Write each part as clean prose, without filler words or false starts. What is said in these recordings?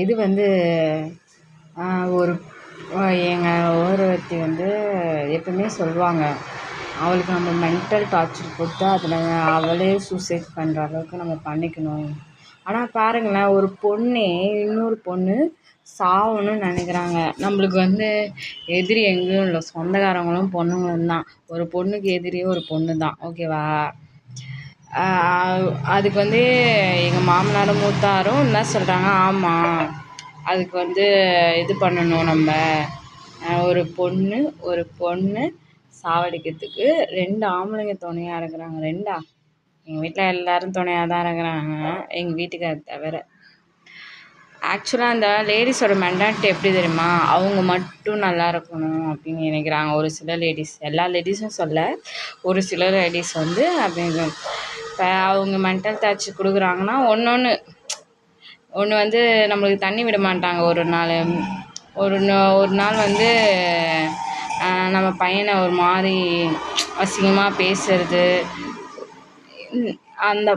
இது வந்து ஒரு எங்கள் ஒருத்தி வந்து எப்பவுமே சொல்லுவாங்க, அவளுக்கு நம்ம மென்டல் டார்ச்சர் கொடுத்தா அதில் அவளே சூசைட் பண்ணுற அளவுக்கு நம்ம பண்ணிக்கணும். ஆனால் பாருங்களேன், ஒரு பொண்ணே இன்னொரு பொண்ணு சாகணும்னு நினைக்கிறாங்க. நம்மளுக்கு வந்து எதிரி எங்கேயும் இல்லை, சொந்தக்காரங்களும் பொண்ணுங்களும் தான். ஒரு பொண்ணுக்கு எதிரியே ஒரு பொண்ணு தான், ஓகேவா? அதுக்கு வந்து எங்கள் மாமனாரும் மூத்தாரும் என்ன சொல்கிறாங்க, ஆமாம் அதுக்கு வந்து இது பண்ணணும் நம்ம. ஒரு பொண்ணு சாவடிக்கிறதுக்கு 2 ஆம்பளைங்க துணையாக இருக்கிறாங்க. 2ஆ? எங்கள் வீட்டில் எல்லோரும் துணையாக தான் இருக்கிறாங்க, எங்கள் வீட்டுக்காரர் தவிர. ஆக்சுவலாக அந்த லேடிஸோட மென்டாலிட்டி எப்படி தெரியுமா, அவங்க மட்டும் நல்லா இருக்கணும் அப்படின்னு நினைக்கிறாங்க. ஒரு சில லேடிஸ், எல்லா லேடிஸும் சொல்ல, ஒரு சில லேடிஸ் வந்து அப்படி இப்போ அவங்க மென்டல் டார்ச்சர் கொடுக்குறாங்கன்னா ஒன்று வந்து நம்மளுக்கு தண்ணி விட மாட்டாங்க. ஒரு நாள் வந்து நம்ம பையனை ஒரு மாதிரி அசிங்கமாக பேசுறது, அந்த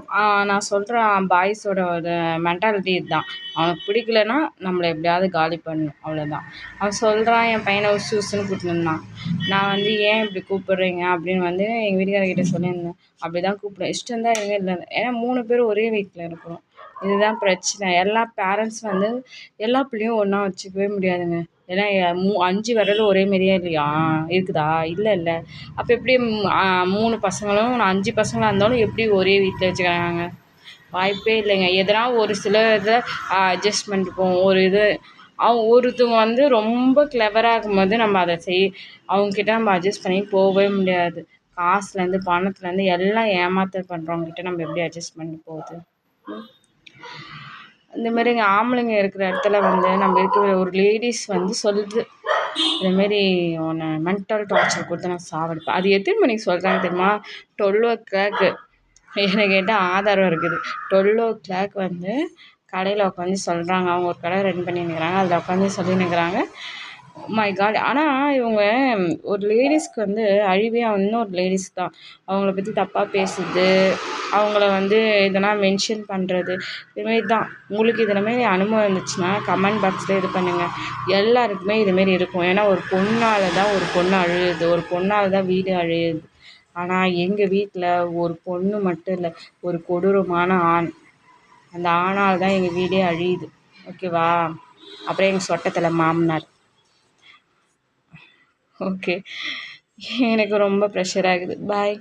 நான் சொல்கிறேன் பாய்ஸோட ஒரு மென்டாலிட்டி இதுதான். அவனுக்கு பிடிக்கலன்னா நம்மளை எப்படியாவது காலி பண்ணணும், அவ்வளோதான். அவன் சொல்கிறான், என் பையனை உசுன்னு கூப்பிட்டுருந்தான். நான் வந்து ஏன் இப்படி கூப்பிட்றீங்க அப்படின்னு வந்து எங்கள் வீட்டுக்காரர்கிட்ட சொல்லியிருந்தேன். அப்படி தான் கூப்பிடுவேன், இஷ்டம் தான் எதுவும் இல்லை. ஏன்னா 3 பேரும் ஒரே வீட்டில் இருக்கிறோம், இதுதான் பிரச்சனை. எல்லா பேரண்ட்ஸ் வந்து எல்லா பிள்ளையும் ஒன்றா வச்சுக்கவே முடியாதுங்க. ஏன்னா 5 விரலும் ஒரே மாரியே இல்லையா இருக்குதா? இல்லை. அப்போ எப்படி 3 பசங்களும் 5 பசங்களாக இருந்தாலும் எப்படி ஒரே வீட்டில் வச்சுக்கிறாங்க? வாய்ப்பே இல்லைங்க. எதனா ஒரு சில இதில் அட்ஜஸ்ட்மெண்ட் போகும். ஒருத்தவங்க வந்து ரொம்ப கிளவராக இருக்கும்போது நம்ம அதை அவங்கக்கிட்ட நம்ம அட்ஜஸ்ட் பண்ணி போகவே முடியாது. காசுலேருந்து பணத்துலேருந்து எல்லாம் ஏமாத்த பண்ணுறவங்கக்கிட்ட நம்ம எப்படி அட்ஜஸ்ட் பண்ணி போகுது? இந்த மாதிரி இங்கே ஆம்பளைங்க இருக்கிற இடத்துல வந்து நம்ம இருக்கிற ஒரு லேடிஸ் வந்து சொல்லுது, இதுமாரி உன்னை மென்டல் டார்ச்சர் கொடுத்து நான் சாவடிப்பேன். அது எத்தனை மணிக்கு சொல்கிறாங்க தெரியுமா? 12 என்னை கேட்டால் ஆதாரம் இருக்குது. 12 வந்து கடையில் உட்காந்து சொல்கிறாங்க. அவங்க ஒரு கடை ரன் பண்ணின்னுக்கிறாங்க, அதில் உட்காந்து சொல்லின்னுக்கிறாங்க. My God! ஆனால் இவங்க ஒரு லேடிஸ்க்கு வந்து அழிவே இன்னொரு லேடிஸ் தான். அவங்கள பற்றி தப்பாக பேசுறது, அவங்கள வந்து எதனா மென்ஷன் பண்ணுறது, இதுமாரி தான். உங்களுக்கு இதுமாரி அனுபவம் இருந்துச்சுன்னா கமெண்ட் பாக்ஸில் இது பண்ணுங்கள். எல்லாருக்குமே இதுமாரி இருக்கும். ஏன்னா ஒரு பொண்ணால் தான் ஒரு பொண்ணு அழுகுது, ஒரு பொண்ணால் தான் வீடு அழியுது. ஆனால் எங்கள் வீட்டில் ஒரு பொண்ணு மட்டும் இல்லை, ஒரு கொடூரமான ஆண். அந்த ஆணால் தான் எங்கள் வீடே அழியுது, ஓகேவா? அப்புறம் எங்கள் சொட்டத்தில் மாமனார். ஓகே, எனக்கு ரொம்ப ப்ரெஷர் ஆகுது. பாய்.